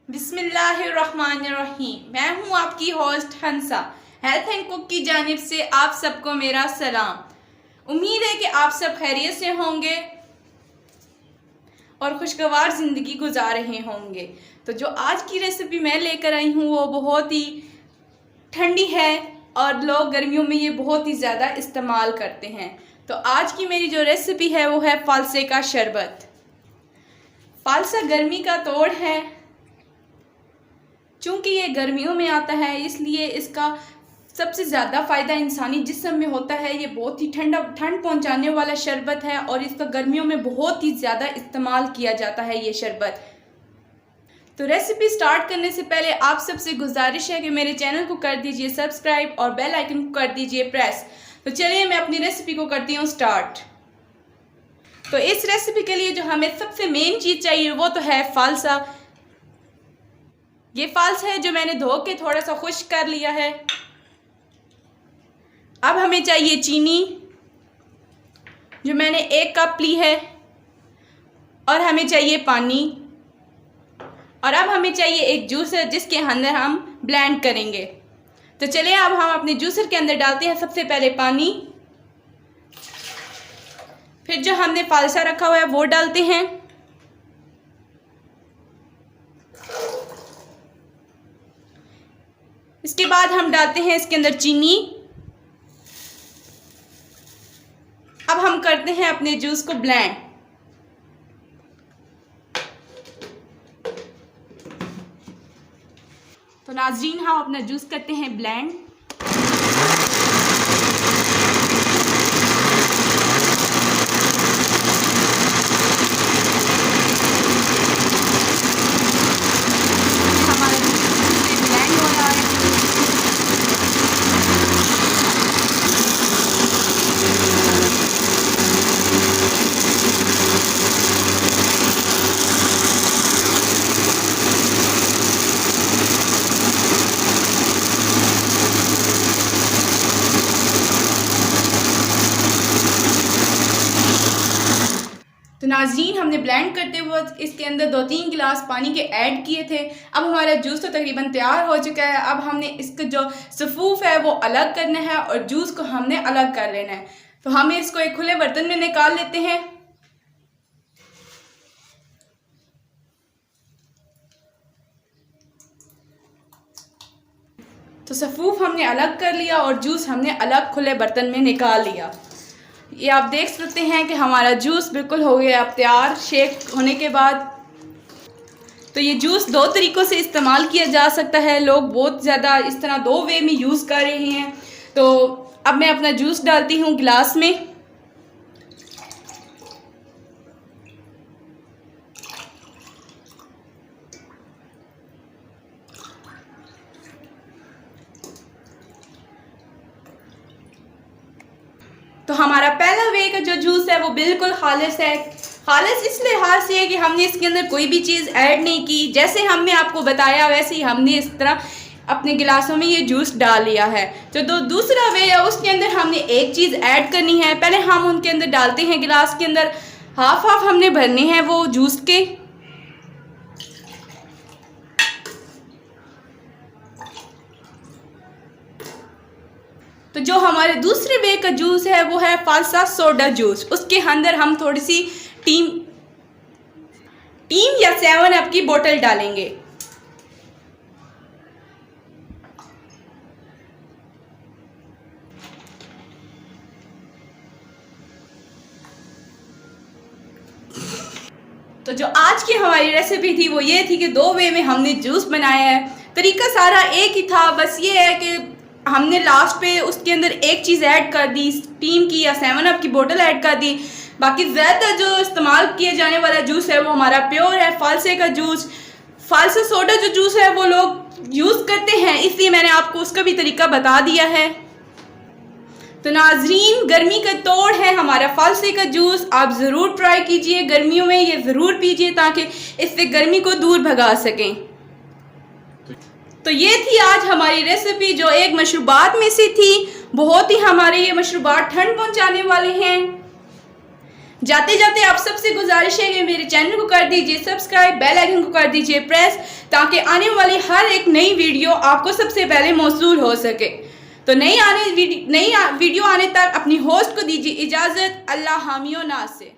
बिस्मिल्लाहिर्रहमानिर्रहीम। मैं हूँ आपकी host Hansa. Health and cook की जानिब से आप सबको मेरा सलाम। उम्मीद है कि आप सब खैरियत से होंगे और खुशगवार ज़िंदगी गुजार रहे होंगे। तो जो आज की रेसिपी मैं लेकर आई हूँ वो बहुत ही ठंडी है और लोग गर्मियों में ये बहुत ही ज़्यादा इस्तेमाल करते हैं। तो आज की मेरी जो रेसिपी है वो है फ़ालसे का शरबत। फ़ालसा गर्मी का तोड़ है। चूँकि ये गर्मियों में आता है इसलिए इसका सबसे ज़्यादा फ़ायदा इंसानी जिस्म में होता है। ये बहुत ही ठंड पहुंचाने वाला शरबत है और इसका गर्मियों में बहुत ही ज़्यादा इस्तेमाल किया जाता है ये शरबत। तो रेसिपी स्टार्ट करने से पहले आप सबसे गुजारिश है कि मेरे चैनल को कर दीजिए सब्सक्राइब और बेल आइकन को कर दीजिए प्रेस। तो चलिए मैं अपनी रेसिपी को करती हूँ स्टार्ट। तो इस रेसिपी के लिए जो हमें सबसे मेन चीज़ चाहिए वो तो है फ़ालसा। ये फ़ालसा है जो मैंने धो के थोड़ा सा खुश्क कर लिया है। अब हमें चाहिए चीनी जो मैंने 1 कप ली है और हमें चाहिए पानी और अब हमें चाहिए एक जूसर जिसके अंदर हम ब्लेंड करेंगे। तो चलिए अब हम अपने जूसर के अंदर डालते हैं सबसे पहले पानी, फिर जो हमने फ़ालसा रखा हुआ है वो डालते हैं, इसके बाद हम डालते हैं इसके अंदर चीनी। अब हम करते हैं अपने जूस को ब्लेंड। तो नाज़रीन हम अपना जूस करते हैं ब्लेंड। हमारा जूस ब्लेंड हो रहा है। तो नाज़रीन हमने ब्लेंड करते हुए इसके अंदर 2-3 गिलास पानी के ऐड किए थे। अब हमारा जूस तो तकरीबन तैयार हो चुका है। अब हमने इसका जो सफ़ूफ है वो अलग करना है और जूस को हमने अलग कर लेना है। तो हमें इसको एक खुले बर्तन में निकाल लेते हैं। तो सफ़ूफ हमने अलग कर लिया और जूस हमने अलग खुले बर्तन में निकाल लिया। ये आप देख सकते हैं कि हमारा जूस बिल्कुल हो गया अब तैयार शेक होने के बाद। तो ये जूस 2 तरीक़ों से इस्तेमाल किया जा सकता है। लोग बहुत ज़्यादा इस तरह 2 वे में यूज़ कर रहे हैं। तो अब मैं अपना जूस डालती हूँ गिलास में। तो हमारा पहला वे का जो जूस है वो बिल्कुल खालिस है। खालिस इस लिहाज से है कि हमने इसके अंदर कोई भी चीज़ ऐड नहीं की। जैसे हमने आपको बताया वैसे ही हमने इस तरह अपने गिलासों में ये जूस डाल लिया है। जो दूसरा वे है उसके अंदर हमने एक चीज़ ऐड करनी है। पहले हम उनके अंदर डालते हैं गिलास के अंदर हाफ हमने भरने हैं वो जूस के। तो जो हमारे दूसरे वे का जूस है वो है फ़ालसा सोडा जूस। उसके अंदर हम थोड़ी सी टीम या 7 अप की बोतल डालेंगे। तो जो आज की हमारी रेसिपी थी वो ये थी कि 2 वे में हमने जूस बनाया है। तरीका सारा एक ही था, बस ये है कि हमने लास्ट पे उसके अंदर एक चीज़ ऐड कर दी, टीम की या 7 अप की बोतल ऐड कर दी। बाकी ज़्यादा जो इस्तेमाल किए जाने वाला जूस है वो हमारा प्योर है फ़ालसे का जूस। फ़ालसा सोडा जो जूस है वो लोग यूज़ करते हैं, इसलिए मैंने आपको उसका भी तरीका बता दिया है। तो नाज़रीन गर्मी का तोड़ है हमारा फ़ालसे का जूस। आप ज़रूर ट्राई कीजिए, गर्मियों में ये ज़रूर पीजिए ताकि इससे गर्मी को दूर भगा सकें। तो ये थी आज हमारी रेसिपी जो एक मशरूबात में से थी। बहुत ही हमारे ये मशरूबात ठंड पहुंचाने वाले हैं। जाते जाते आप सबसे गुजारिश है कि मेरे चैनल को कर दीजिए सब्सक्राइब, बेल आइकन को कर दीजिए प्रेस, ताकि आने वाली हर एक नई वीडियो आपको सबसे पहले मौसूल हो सके। तो नई वीडियो आने तक अपनी होस्ट को दीजिए इजाज़त। अल्लाह हामियो नास से।